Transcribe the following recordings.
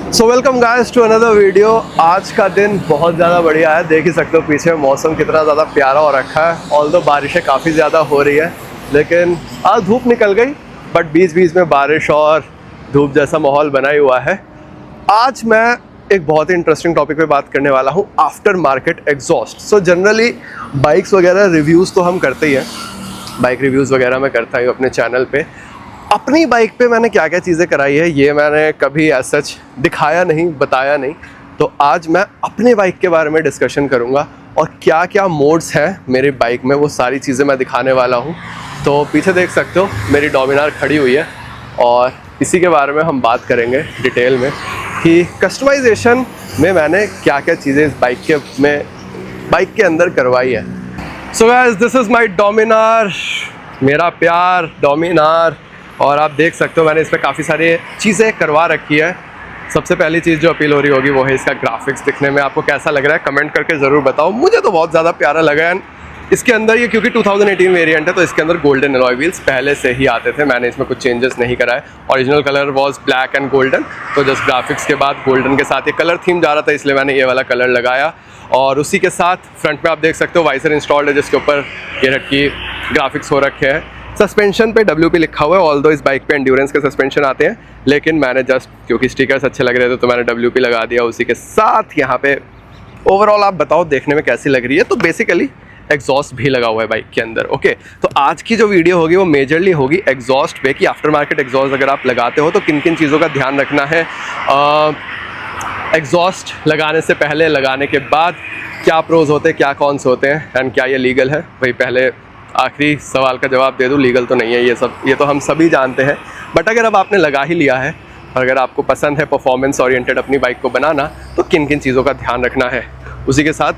So welcome guys to another video. आज का दिन बहुत ज़्यादा बढ़िया है, देख ही सकते हो पीछे मौसम कितना ज़्यादा प्यारा हो रखा है। ऑल्दो बारिशें काफ़ी ज़्यादा हो रही है, लेकिन आज धूप निकल गई, बट बीच बीच में बारिश और धूप जैसा माहौल बना ही हुआ है। आज मैं एक बहुत ही इंटरेस्टिंग टॉपिक पे बात करने वाला हूँ, after market exhaust. So generally bikes वगैरह रिव्यूज़ तो हम करते ही हैं, बाइक रिव्यूज़ वगैरह मैं करता हूँ अपने चैनल पे। अपनी बाइक पे मैंने क्या क्या चीज़ें कराई है ये मैंने कभी ऐसा सच दिखाया नहीं, बताया नहीं। तो आज मैं अपने बाइक के बारे में डिस्कशन करूँगा और क्या क्या मोड्स हैं मेरी बाइक में, वो सारी चीज़ें मैं दिखाने वाला हूँ। तो पीछे देख सकते हो मेरी डोमिनार खड़ी हुई है और इसी के बारे में हम बात करेंगे डिटेल में कि कस्टमाइजेशन में मैंने क्या क्या चीज़ें इस बाइक के अंदर करवाई है। So guys, this is my Dominar, मेरा प्यार डोमिनार। और आप देख सकते हो मैंने इस पर काफ़ी सारी चीज़ें करवा रखी है। सबसे पहली चीज़ जो अपील हो रही होगी वो है इसका ग्राफिक्स। दिखने में आपको कैसा लग रहा है कमेंट करके ज़रूर बताओ। मुझे तो बहुत ज़्यादा प्यारा लगा है। इसके अंदर ये क्योंकि 2018 वेरिएंट है तो इसके अंदर गोल्डन अलॉय व्हील्स पहले से ही आते थे, मैंने इसमें कुछ चेंजेस नहीं कराए। Original colour was black and golden, तो जस्ट ग्राफिक्स के बाद गोल्डन के साथ ये कलर थीम जा रहा था, इसलिए मैंने ये वाला कलर लगाया। और उसी के साथ फ्रंट में आप देख सकते हो वाइजर इंस्टॉल्ड है जिसके ऊपर ये की ग्राफिक्स हो रखे हैं। सस्पेंशन पे WP लिखा हुआ है, ऑल्दो इस बाइक पे एंड्योरेंस के सस्पेंशन आते हैं, लेकिन मैंने जस्ट क्योंकि स्टिकर्स अच्छे लग रहे थे तो मैंने WP लगा दिया। उसी के साथ यहाँ पे ओवरऑल आप बताओ देखने में कैसी लग रही है। तो बेसिकली एग्जॉस्ट भी लगा हुआ है बाइक के अंदर। ओके, तो आज की जो वीडियो होगी वो मेजरली होगी एग्जॉस्ट पे कि आफ्टर मार्केट एग्जॉस्ट अगर आप लगाते हो तो किन किन चीज़ों का ध्यान रखना है, एग्जॉस्ट लगाने से पहले, लगाने के बाद क्या प्रोज होते हैं, क्या कॉन्स होते हैं, एंड क्या ये लीगल है। भाई पहले आखिरी सवाल का जवाब दे दूं, लीगल तो नहीं है ये तो हम सभी जानते हैं। बट अगर अब आपने लगा ही लिया है और अगर आपको पसंद है परफॉर्मेंस ओरिएंटेड अपनी बाइक को बनाना, तो किन किन चीज़ों का ध्यान रखना है। उसी के साथ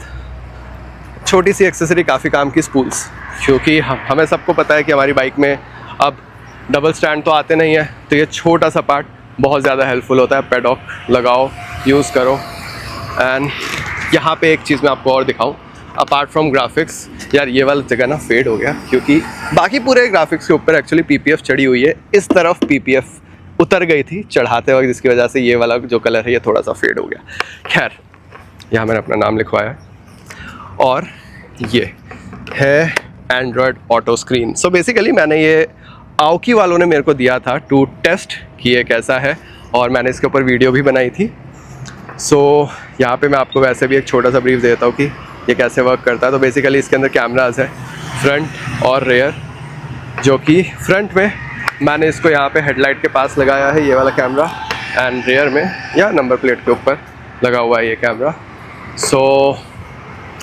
छोटी सी एक्सेसरी काफ़ी काम की, स्पूल्स, क्योंकि हमें सबको पता है कि हमारी बाइक में अब डबल स्टैंड तो आते नहीं है, तो ये छोटा सा पार्ट बहुत ज़्यादा हेल्पफुल होता है। पेडॉक लगाओ, यूज़ करो। एंड यहाँ पे एक चीज़ मैं आपको और दिखाऊं, अपार्ट फ्रॉम ग्राफिक्स, यार ये वाला जगह ना फेड हो गया क्योंकि बाकी पूरे ग्राफिक्स के ऊपर एक्चुअली PPF चढ़ी हुई है, इस तरफ PPF उतर गई थी चढ़ाते वक्त, जिसकी वजह से ये वाला जो कलर है ये थोड़ा सा फेड हो गया। खैर, यहाँ मैंने अपना नाम लिखवाया है और ये है Android auto screen. So basically मैंने ये आउकी वालों ने मेरे को दिया था टू टेस्ट कि ये कैसा है, और मैंने इसके ऊपर वीडियो भी बनाई थी। सो यहाँ पे मैं आपको वैसे भी एक छोटा सा ब्रीफ देता हूँ कि ये कैसे वर्क करता है। तो बेसिकली इसके अंदर कैमराज है फ्रंट और रेयर, जो कि फ्रंट में मैंने इसको यहाँ पे हेडलाइट के पास लगाया है ये वाला कैमरा, एंड रेयर में या नंबर प्लेट के ऊपर लगा हुआ है ये कैमरा। सो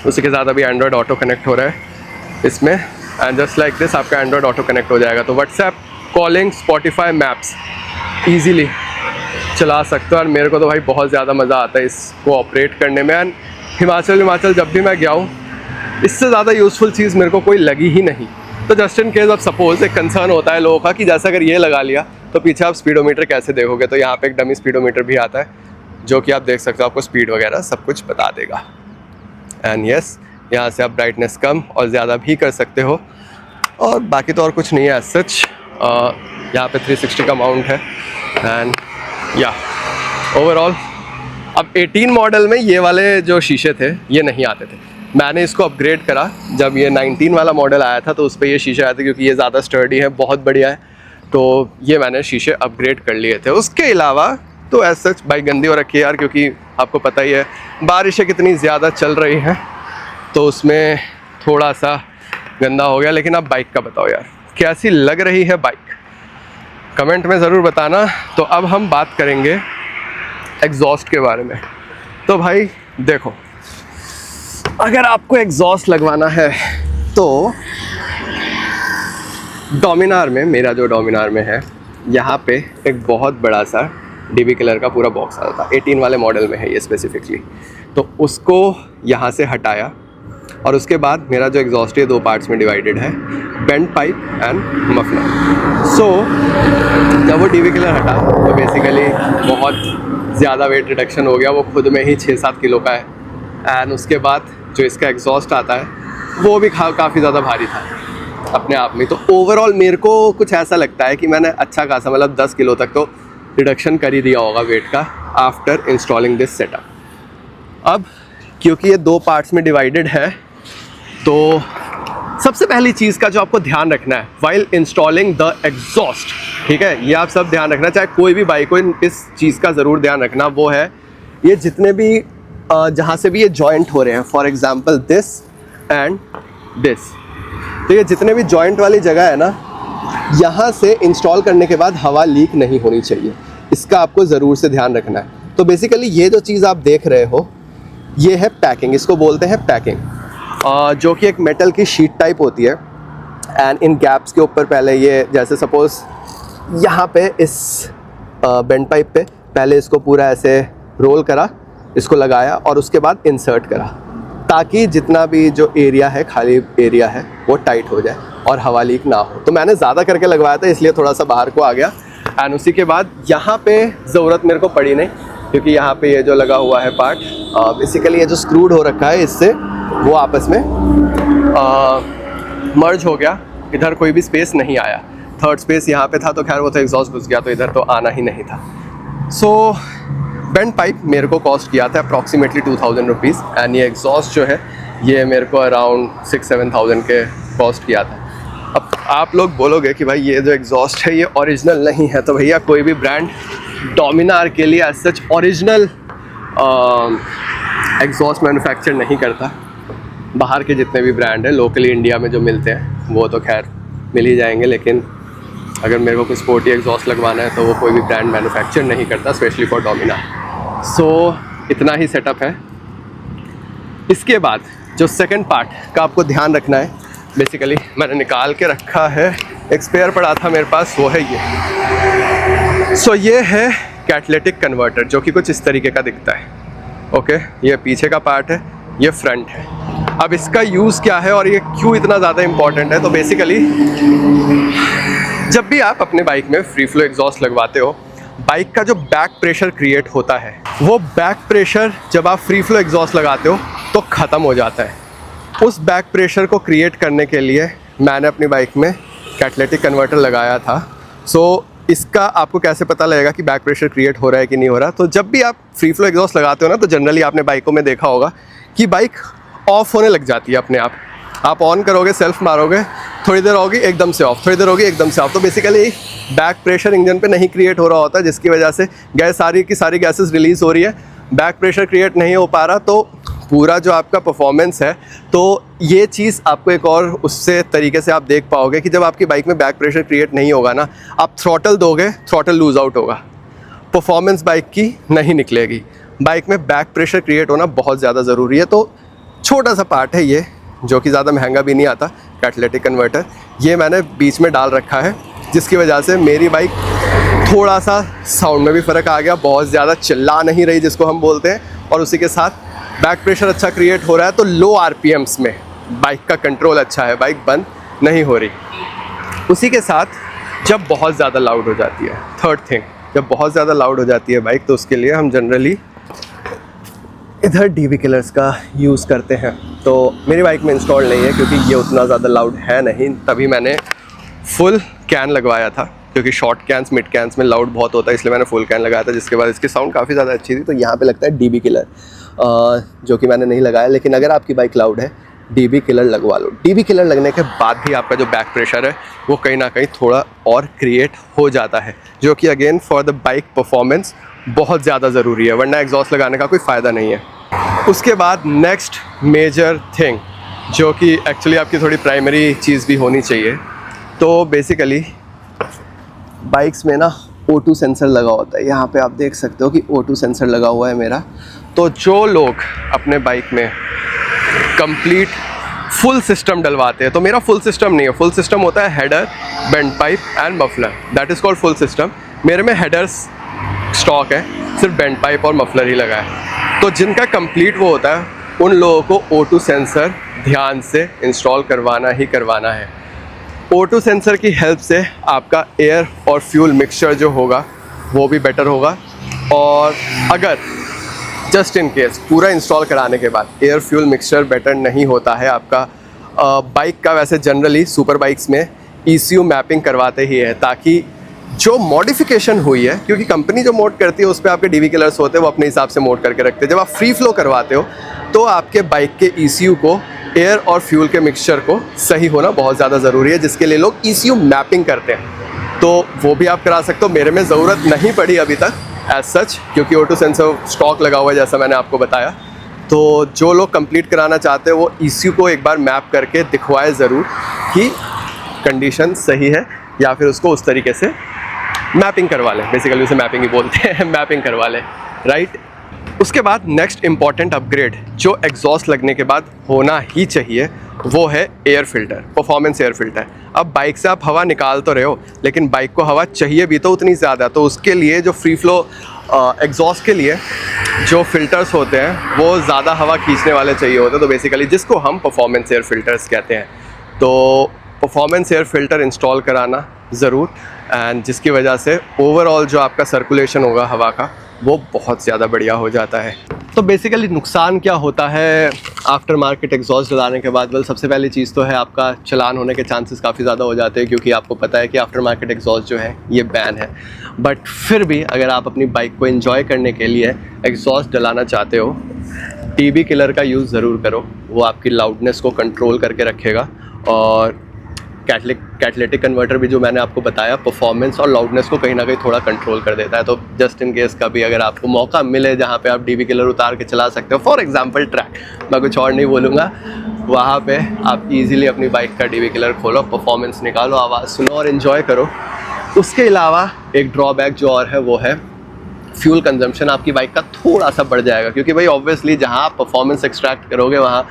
उसी के साथ अभी एंड्रॉयड ऑटो कनेक्ट हो रहा है इसमें, एंड जस्ट लाइक दिस आपका एंड्रॉयड ऑटो कनेक्ट हो जाएगा। तो WhatsApp, calling, Spotify, maps easily चला सकते हो। और मेरे को तो भाई बहुत ज़्यादा मज़ा आता है इसको ऑपरेट करने में। एंड हिमाचल जब भी मैं गया हूँ, इससे ज़्यादा यूज़फुल चीज़ मेरे को कोई लगी ही नहीं। तो जस्ट इन केस अब सपोज एक कंसर्न होता है लोगों का कि जैसा अगर ये लगा लिया तो पीछे आप स्पीडोमीटर कैसे देखोगे, तो यहाँ पे एक डमी स्पीडोमीटर भी आता है जो कि आप देख सकते हो, आपको स्पीड वगैरह सब कुछ बता देगा। एंड यस, यहाँ से आप ब्राइटनेस कम और ज़्यादा भी कर सकते हो। और बाकी तो और कुछ नहीं है एज सच। यहाँ पे 360 का माउंट है। एंड या ओवरऑल अब 18 मॉडल में ये वाले जो शीशे थे ये नहीं आते थे, मैंने इसको अपग्रेड करा। जब ये 19 वाला मॉडल आया था तो उस पर ये शीशे आए थे, क्योंकि ये ज़्यादा स्टर्डी है, बहुत बढ़िया है, तो ये मैंने शीशे अपग्रेड कर लिए थे। उसके अलावा तो एज सच बाइक गंदी हो रखी है यार, क्योंकि आपको पता ही है बारिशें कितनी ज़्यादा चल रही हैं, तो उसमें थोड़ा सा गंदा हो गया। लेकिन अब बाइक का बताओ यार, कैसी लग रही है बाइक, कमेंट में ज़रूर बताना। तो अब हम बात करेंगे एग्जॉस्ट के बारे में। तो भाई देखो, अगर आपको एग्जॉस्ट लगवाना है तो डोमिनार में, मेरा जो डोमिनार में है, यहाँ पे एक बहुत बड़ा सा DB कलर का पूरा बॉक्स आता था। 18 वाले मॉडल में है ये स्पेसिफिकली, तो उसको यहाँ से हटाया और उसके बाद मेरा जो एग्जॉस्ट है 2 पार्ट्स में डिवाइडेड है, बेंड पाइप एंड मफलर। सो जब वो DB कलर हटा तो बेसिकली बहुत ज़्यादा वेट रिडक्शन हो गया, वो खुद में ही 6-7 किलो का है। एंड उसके बाद जो इसका एग्जॉस्ट आता है वो भी काफ़ी ज़्यादा भारी था अपने आप में। तो ओवरऑल मेरे को कुछ ऐसा लगता है कि मैंने अच्छा खासा, मतलब 10 किलो तक तो रिडक्शन कर ही दिया होगा वेट का। After installing this setup. अब क्योंकि ये 2 पार्ट्स में डिवाइडेड है, तो सबसे पहली चीज़ का जो आपको ध्यान रखना है वाइल इंस्टॉलिंग द एग्जॉस्ट, ठीक है, ये आप सब ध्यान रखना, चाहे कोई भी बाइक हो, इस चीज़ का ज़रूर ध्यान रखना, वो है ये जितने भी जहाँ से भी ये जॉइंट हो रहे हैं, for example this and this, तो ये जितने भी जॉइंट वाली जगह है ना, यहाँ से इंस्टॉल करने के बाद हवा लीक नहीं होनी चाहिए, इसका आपको ज़रूर से ध्यान रखना है। तो बेसिकली ये जो चीज़ आप देख रहे हो ये है पैकिंग, इसको बोलते हैं पैकिंग, जो कि एक मेटल की शीट टाइप होती है। एंड इन गैप्स के ऊपर पहले ये, जैसे सपोज़ यहाँ पे इस बेंड पाइप पे पहले इसको पूरा ऐसे रोल करा, इसको लगाया और उसके बाद इंसर्ट करा, ताकि जितना भी जो एरिया है, खाली एरिया है, वो टाइट हो जाए और हवा लीक ना हो। तो मैंने ज़्यादा करके लगवाया था, इसलिए थोड़ा सा बाहर को आ गया। एंड उसी के बाद यहाँ पे ज़रूरत मेरे को पड़ी नहीं, क्योंकि यहाँ पे ये जो लगा हुआ है पार्ट, बेसिकली ये जो स्क्रूड हो रखा है, इससे वो आपस में मर्ज हो गया, इधर कोई भी स्पेस नहीं आया। थर्ड स्पेस यहाँ पे था, तो खैर वो तो एग्जॉस्ट घुस गया, तो इधर तो आना ही नहीं था। सो बेंड पाइप मेरे को कॉस्ट किया था अप्रॉक्सीमेटली 2000 रुपीज़, एंड ये एग्जॉस्ट जो है ये मेरे को अराउंड 6-7,000 के कॉस्ट किया था। अब आप लोग बोलोगे कि भाई ये जो एग्जॉस्ट है ये ओरिजिनल नहीं है, तो भैया कोई भी ब्रांड डोमिनार के लिए as such original exhaust manufacture नहीं करता। बाहर के जितने भी ब्रांड हैं लोकली इंडिया में जो मिलते हैं वो तो खैर मिल ही जाएंगे, लेकिन अगर मेरे को कोई स्पोर्टी एग्जॉस्ट लगवाना है तो वो कोई भी ब्रांड मैन्युफैक्चर नहीं करता, स्पेशली फॉर डोमिनार। सो इतना ही सेटअप है। इसके बाद जो सेकंड पार्ट का आपको ध्यान रखना है, बेसिकली मैंने निकाल के रखा है, एक स्पेयर पड़ा था मेरे पास, वो है ये। सो ये है कैटालिटिक कन्वर्टर, जो कि कुछ इस तरीके का दिखता है। ओके, ये पीछे का पार्ट है, ये फ्रंट है। अब इसका यूज़ क्या है और ये क्यों इतना ज़्यादा इम्पॉर्टेंट है, तो बेसिकली जब भी आप अपने बाइक में फ्री फ्लो एग्जॉस्ट लगवाते हो, बाइक का जो बैक प्रेशर क्रिएट होता है, वो बैक प्रेशर जब आप फ्री फ्लो एग्जॉस्ट लगाते हो तो ख़त्म हो जाता है। उस बैक प्रेशर को क्रिएट करने के लिए मैंने अपनी बाइक में कैटालिटिक कन्वर्टर लगाया था। सो इसका आपको कैसे पता लगेगा कि बैक प्रेशर क्रिएट हो रहा है कि नहीं हो रहा, तो जब भी आप फ्री फ्लो एग्जॉस्ट लगाते हो ना, तो जनरली आपने बाइकों में देखा होगा कि बाइक ऑफ होने लग जाती है अपने आप ऑन करोगे, सेल्फ मारोगे, थोड़ी देर होगी एकदम से ऑफ, थोड़ी देर होगी एकदम से ऑफ। तो बेसिकली बैक प्रेशर इंजन पे नहीं क्रिएट हो रहा होता, जिसकी वजह से गैस सारी की सारी गैसेस रिलीज़ हो रही है, बैक प्रेशर क्रिएट नहीं हो पा रहा, तो पूरा जो आपका परफॉर्मेंस है, तो ये चीज़ आपको एक और उससे तरीके से आप देख पाओगे कि जब आपकी बाइक में बैक प्रेशर क्रिएट नहीं होगा ना, आप थ्रॉटल दोगे, थ्रॉटल लूज़ आउट होगा, परफॉर्मेंस बाइक की नहीं निकलेगी। बाइक में बैक प्रेशर क्रिएट होना बहुत ज़्यादा ज़रूरी है। तो छोटा सा पार्ट है ये, जो कि ज़्यादा महंगा भी नहीं आता, कैटालिटिक कन्वर्टर, ये मैंने बीच में डाल रखा है, जिसकी वजह से मेरी बाइक थोड़ा सा साउंड में भी फ़र्क आ गया, बहुत ज़्यादा चिल्ला नहीं रही जिसको हम बोलते हैं, और उसी के साथ बैक प्रेशर अच्छा क्रिएट हो रहा है। तो लो आरपीएम्स में बाइक का कंट्रोल अच्छा है, बाइक बंद नहीं हो रही। उसी के साथ जब बहुत ज़्यादा लाउड हो जाती है, थर्ड थिंग, जब बहुत ज़्यादा लाउड हो जाती है बाइक, तो उसके लिए हम जनरली इधर डीबी किलर्स का यूज़ करते हैं। तो मेरी बाइक में इंस्टॉल नहीं है क्योंकि ये उतना ज़्यादा लाउड है नहीं, तभी मैंने फुल कैन लगवाया था, क्योंकि शॉर्ट कैंस मिड कैंस में लाउड बहुत होता है, इसलिए मैंने फुल कैन लगाया था, जिसके बाद इसकी साउंड काफ़ी ज़्यादा अच्छी थी। तो यहाँ पे लगता है डीबी किलर, जो कि मैंने नहीं लगाया, लेकिन अगर आपकी बाइक लाउड है, डीबी किलर लगवा लो। डीबी किलर लगने के बाद भी आपका जो बैक प्रेशर है वो कहीं ना कहीं थोड़ा और क्रिएट हो जाता है, जो कि again for the bike performance बहुत ज़्यादा ज़रूरी है, वरना एग्जॉस्ट लगाने का कोई फ़ायदा नहीं है। उसके बाद नेक्स्ट मेजर थिंग, जो कि एक्चुअली आपकी थोड़ी प्राइमरी चीज़ भी होनी चाहिए, तो बेसिकली बाइक्स में ना O2 सेंसर लगा होता है। यहाँ पे आप देख सकते हो कि O2 सेंसर लगा हुआ है मेरा। तो जो लोग अपने बाइक में कंप्लीट फुल सिस्टम डलवाते हैं, तो मेरा फुल सिस्टम नहीं है, फुल सिस्टम होता है header, bend pipe and muffler, that is called full system. मेरे में हेडर्स स्टॉक है, सिर्फ बेंड पाइप और मफलर ही लगा है। तो जिनका कंप्लीट वो होता है, उन लोगों को O2 सेंसर ध्यान से इंस्टॉल करवाना ही करवाना है। O2 सेंसर की हेल्प से आपका एयर और फ्यूल मिक्सचर जो होगा वो भी बेटर होगा, और अगर जस्ट इन केस पूरा इंस्टॉल कराने के बाद एयर फ्यूल मिक्सचर बेटर नहीं होता है आपका, बाइक का वैसे जनरली सुपर बाइक्स में ECU मैपिंग करवाते ही है, ताकि जो मॉडिफिकेशन हुई है, क्योंकि कंपनी जो मोड करती है उस पर आपके डीवी किलर्स होते हैं, वो अपने हिसाब से मोड करके रखते हैं। जब आप फ्री फ्लो करवाते हो तो आपके बाइक के ECU को, एयर और फ्यूल के मिक्सचर को सही होना बहुत ज़्यादा ज़रूरी है, जिसके लिए लोग ECU मैपिंग करते हैं। तो वो भी आप करा सकते हो। मेरे में ज़रूरत नहीं पड़ी अभी तक एज सच, क्योंकि O2 सेंसर स्टॉक लगा हुआ है जैसा मैंने आपको बताया। तो जो लोग कंप्लीट कराना चाहते हैं वो ECU को एक बार मैप करके दिखवाए ज़रूर कि कंडीशन सही है, या फिर उसको उस तरीके से मैपिंग करवा लें। बेसिकली उसे मैपिंग ही बोलते हैं, मैपिंग करवा लें, राइट। उसके बाद नेक्स्ट इम्पॉर्टेंट अपग्रेड जो एग्जॉस्ट लगने के बाद होना ही चाहिए वो है air filter, performance air filter. अब बाइक से आप हवा निकाल तो रहे हो, लेकिन बाइक को हवा चाहिए भी तो उतनी ज़्यादा। तो उसके लिए जो फ्री फ्लो एग्जॉस्ट के लिए जो फिल्टर्स होते हैं वो ज़्यादा हवा खींचने वाले चाहिए होते हैं। तो बेसिकली जिसको हम परफॉर्मेंस एयर फिल्टर्स कहते हैं, तो परफॉर्मेंस एयर फिल्टर इंस्टॉल कराना ज़रूर, एंड जिसकी वजह से ओवरऑल जो आपका सर्कुलेशन होगा हवा का वो बहुत ज़्यादा बढ़िया हो जाता है। तो बेसिकली नुकसान क्या होता है आफ्टर मार्केट एग्जॉस्ट डलाने के बाद? वेल, सबसे पहली चीज़ तो है आपका चलान होने के चांसेस काफ़ी ज़्यादा हो जाते हैं, क्योंकि आपको पता है कि आफ्टर मार्केट एग्जॉस्ट जो है ये बैन है। बट फिर भी अगर आप अपनी बाइक को एंजॉय करने के लिए एग्जॉस्ट डलाना चाहते हो, TB किलर का यूज़ ज़रूर करो। वो आपकी लाउडनेस को कंट्रोल करके रखेगा, और कैटलिटिक कन्वर्टर भी जो मैंने आपको बताया परफॉर्मेंस और लाउडनेस को कहीं ना कहीं थोड़ा कंट्रोल कर देता है। तो जस्ट इन केस कभी अगर आपको मौका मिले जहाँ पे आप DB किलर उतार के चला सकते हो, फॉर एग्जांपल ट्रैक, मैं कुछ और नहीं बोलूँगा, वहाँ पे आप इजीली अपनी बाइक का DB किलर खोलो, परफॉर्मेंस निकालो, आवाज़ सुनो और इन्जॉय करो। उसके अलावा एक ड्रॉबैक जो और है वो है फ्यूल कंजम्पशन। आपकी बाइक का थोड़ा सा बढ़ जाएगा, क्योंकि भाई ऑब्वियसली जहाँ आप परफॉर्मेंस एक्सट्रैक्ट करोगे वहाँ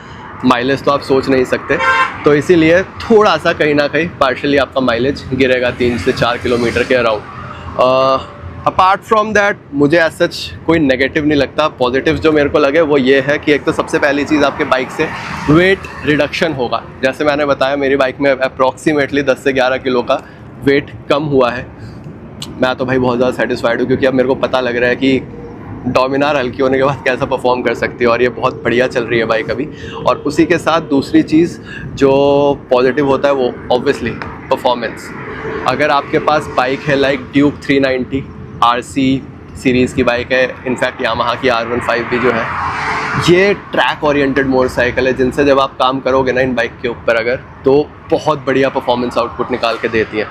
माइलेज तो आप सोच नहीं सकते। तो इसीलिए थोड़ा सा कहीं ना कहीं पार्शली आपका माइलेज गिरेगा 3 से 4 किलोमीटर के अराउंड। अपार्ट फ्रॉम दैट मुझे एज सच कोई नेगेटिव नहीं लगता। पॉजिटिव जो मेरे को लगे वो ये है कि एक तो सबसे पहली चीज़ आपके बाइक से वेट रिडक्शन होगा। जैसे मैंने बताया मेरी बाइक में अप्रॉक्सीमेटली 10 से 11 किलो का वेट कम हुआ है। मैं तो भाई बहुत ज़्यादा सेटिस्फाइड हूँ, क्योंकि अब मेरे को पता लग रहा है कि डोमिनार हल्की होने के बाद कैसा परफॉर्म कर सकती है, और ये बहुत बढ़िया चल रही है बाइक अभी। और उसी के साथ दूसरी चीज़ जो पॉजिटिव होता है वो ऑब्वियसली परफॉर्मेंस। अगर आपके पास बाइक है लाइक ड्यूक 390 RC सीरीज़ की बाइक है, इनफैक्ट यामाहा की R15 भी जो है, ये ट्रैक ओरिएंटेड मोटरसाइकिल है, जिनसे जब आप काम करोगे ना इन बाइक के ऊपर अगर, तो बहुत बढ़िया परफॉर्मेंस आउटपुट निकाल के देती है।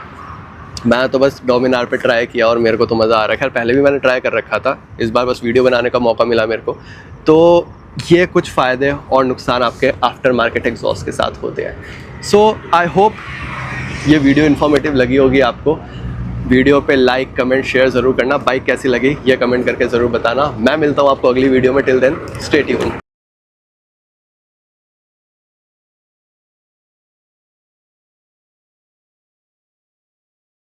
मैं तो बस डोमिनार पे ट्राई किया और मेरे को तो मज़ा आ रहा है। खैर पहले भी मैंने ट्राई कर रखा था, इस बार बस वीडियो बनाने का मौका मिला मेरे को। तो ये कुछ फ़ायदे और नुकसान आपके आफ्टर मार्केट एग्जॉस्ट के साथ होते हैं। सो आई होप ये वीडियो इन्फॉर्मेटिव लगी होगी आपको। वीडियो पे लाइक कमेंट शेयर ज़रूर करना। बाइक कैसी लगी ये कमेंट करके ज़रूर बताना। मैं मिलता हूँ आपको अगली वीडियो में। Till then stay tuned.